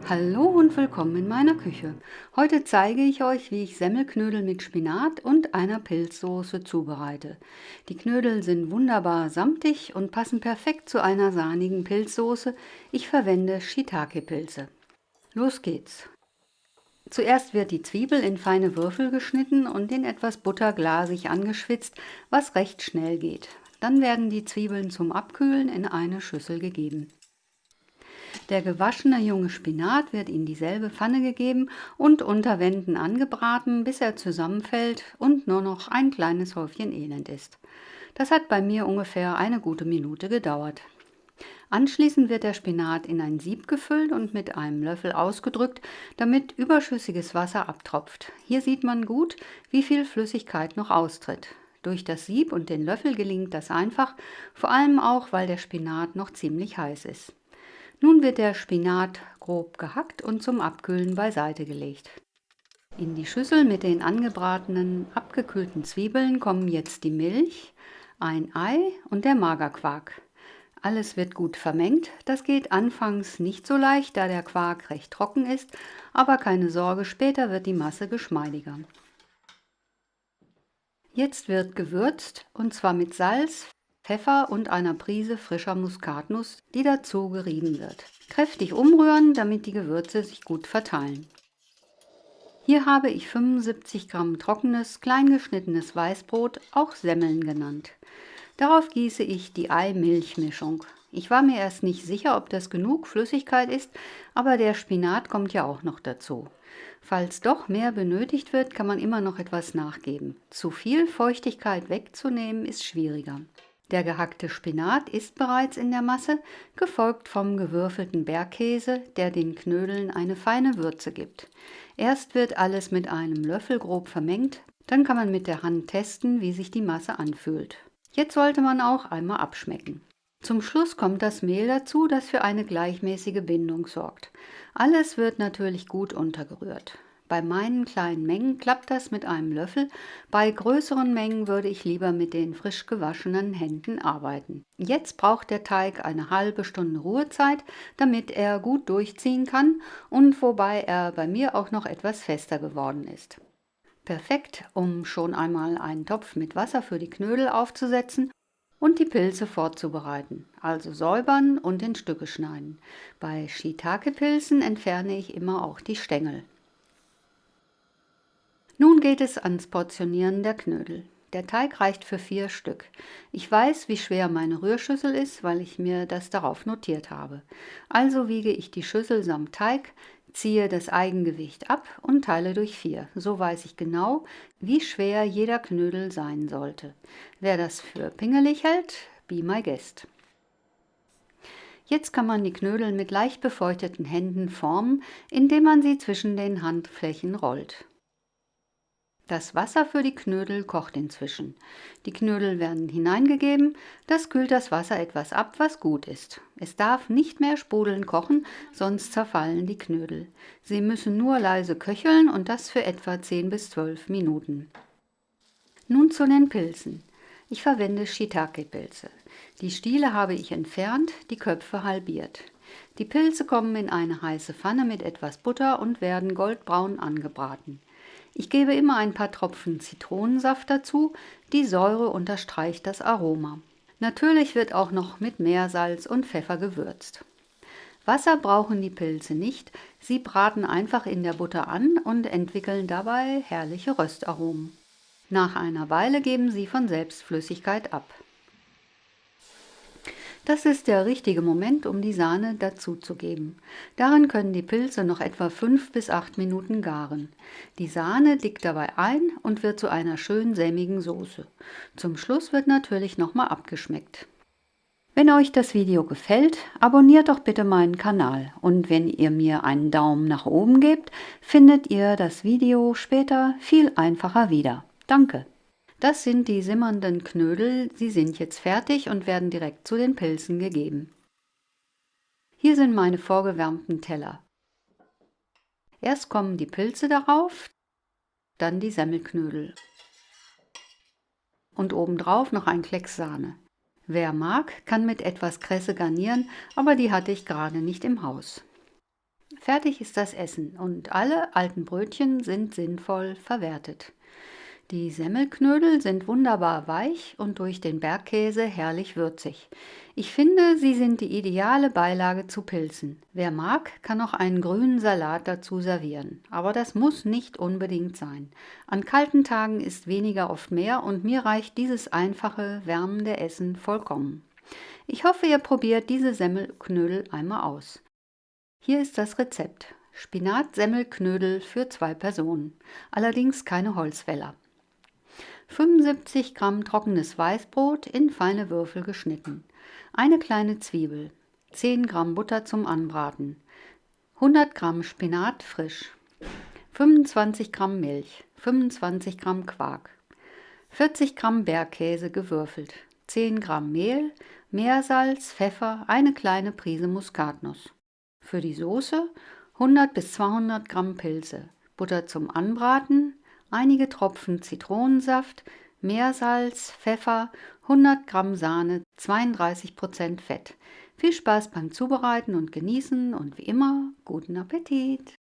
Hallo und willkommen in meiner Küche. Heute zeige ich euch, wie ich Semmelknödel mit Spinat und einer Pilzsoße zubereite. Die Knödel sind wunderbar samtig und passen perfekt zu einer sahnigen Pilzsoße. Ich verwende Shiitake-Pilze. Los geht's! Zuerst wird die Zwiebel in feine Würfel geschnitten und in etwas Butter glasig angeschwitzt, was recht schnell geht. Dann werden die Zwiebeln zum Abkühlen in eine Schüssel gegeben. Der gewaschene junge Spinat wird in dieselbe Pfanne gegeben und unter Wänden angebraten, bis er zusammenfällt und nur noch ein kleines Häufchen Elend ist. Das hat bei mir ungefähr eine gute Minute gedauert. Anschließend wird der Spinat in ein Sieb gefüllt und mit einem Löffel ausgedrückt, damit überschüssiges Wasser abtropft. Hier sieht man gut, wie viel Flüssigkeit noch austritt. Durch das Sieb und den Löffel gelingt das einfach, vor allem auch, weil der Spinat noch ziemlich heiß ist. Nun wird der Spinat grob gehackt und zum Abkühlen beiseite gelegt. In die Schüssel mit den angebratenen, abgekühlten Zwiebeln kommen jetzt die Milch, ein Ei und der Magerquark. Alles wird gut vermengt. Das geht anfangs nicht so leicht, da der Quark recht trocken ist, aber keine Sorge, später wird die Masse geschmeidiger. Jetzt wird gewürzt, und zwar mit Salz, Pfeffer und einer Prise frischer Muskatnuss, die dazu gerieben wird. Kräftig umrühren, damit die Gewürze sich gut verteilen. Hier habe ich 75 Gramm trockenes, klein geschnittenes Weißbrot, auch Semmeln genannt. Darauf gieße ich die Ei-Milch-Mischung. Ich war mir erst nicht sicher, ob das genug Flüssigkeit ist, aber der Spinat kommt ja auch noch dazu. Falls doch mehr benötigt wird, kann man immer noch etwas nachgeben. Zu viel Feuchtigkeit wegzunehmen ist schwieriger. Der gehackte Spinat ist bereits in der Masse, gefolgt vom gewürfelten Bergkäse, der den Knödeln eine feine Würze gibt. Erst wird alles mit einem Löffel grob vermengt, dann kann man mit der Hand testen, wie sich die Masse anfühlt. Jetzt sollte man auch einmal abschmecken. Zum Schluss kommt das Mehl dazu, das für eine gleichmäßige Bindung sorgt. Alles wird natürlich gut untergerührt. Bei meinen kleinen Mengen klappt das mit einem Löffel, bei größeren Mengen würde ich lieber mit den frisch gewaschenen Händen arbeiten. Jetzt braucht der Teig eine halbe Stunde Ruhezeit, damit er gut durchziehen kann und wobei er bei mir auch noch etwas fester geworden ist. Perfekt, um schon einmal einen Topf mit Wasser für die Knödel aufzusetzen und die Pilze vorzubereiten, also säubern und in Stücke schneiden. Bei Shiitake-Pilzen entferne ich immer auch die Stängel. Nun geht es ans Portionieren der Knödel. Der Teig reicht für 4 Stück. Ich weiß, wie schwer meine Rührschüssel ist, weil ich mir das darauf notiert habe. Also wiege ich die Schüssel samt Teig, ziehe das Eigengewicht ab und teile durch 4. So weiß ich genau, wie schwer jeder Knödel sein sollte. Wer das für pingelig hält, be my guest. Jetzt kann man die Knödel mit leicht befeuchteten Händen formen, indem man sie zwischen den Handflächen rollt. Das Wasser für die Knödel kocht inzwischen. Die Knödel werden hineingegeben, das kühlt das Wasser etwas ab, was gut ist. Es darf nicht mehr sprudelnd kochen, sonst zerfallen die Knödel. Sie müssen nur leise köcheln und das für etwa 10 bis 12 Minuten. Nun zu den Pilzen. Ich verwende Shiitake-Pilze. Die Stiele habe ich entfernt, die Köpfe halbiert. Die Pilze kommen in eine heiße Pfanne mit etwas Butter und werden goldbraun angebraten. Ich gebe immer ein paar Tropfen Zitronensaft dazu, die Säure unterstreicht das Aroma. Natürlich wird auch noch mit Meersalz und Pfeffer gewürzt. Wasser brauchen die Pilze nicht, sie braten einfach in der Butter an und entwickeln dabei herrliche Röstaromen. Nach einer Weile geben sie von selbst Flüssigkeit ab. Das ist der richtige Moment, um die Sahne dazuzugeben. Darin können die Pilze noch etwa 5 bis 8 Minuten garen. Die Sahne dickt dabei ein und wird zu einer schön sämigen Soße. Zum Schluss wird natürlich nochmal abgeschmeckt. Wenn euch das Video gefällt, abonniert doch bitte meinen Kanal und wenn ihr mir einen Daumen nach oben gebt, findet ihr das Video später viel einfacher wieder. Danke! Das sind die simmernden Knödel, sie sind jetzt fertig und werden direkt zu den Pilzen gegeben. Hier sind meine vorgewärmten Teller. Erst kommen die Pilze darauf, dann die Semmelknödel und obendrauf noch ein Klecks Sahne. Wer mag, kann mit etwas Kresse garnieren, aber die hatte ich gerade nicht im Haus. Fertig ist das Essen und alle alten Brötchen sind sinnvoll verwertet. Die Semmelknödel sind wunderbar weich und durch den Bergkäse herrlich würzig. Ich finde, sie sind die ideale Beilage zu Pilzen. Wer mag, kann auch einen grünen Salat dazu servieren. Aber das muss nicht unbedingt sein. An kalten Tagen ist weniger oft mehr und mir reicht dieses einfache, wärmende Essen vollkommen. Ich hoffe, ihr probiert diese Semmelknödel einmal aus. Hier ist das Rezept. Spinat-Semmelknödel für 2 Personen. Allerdings keine Holzfäller. 75 Gramm trockenes Weißbrot in feine Würfel geschnitten, eine kleine Zwiebel, 10 Gramm Butter zum Anbraten, 100 Gramm Spinat frisch, 25 Gramm Milch, 25 Gramm Quark, 40 Gramm Bergkäse gewürfelt, 10 Gramm Mehl, Meersalz, Pfeffer, eine kleine Prise Muskatnuss. Für die Soße 100 bis 200 Gramm Pilze, Butter zum Anbraten, einige Tropfen Zitronensaft, Meersalz, Pfeffer, 100 Gramm Sahne, 32% Fett. Viel Spaß beim Zubereiten und Genießen und wie immer, guten Appetit!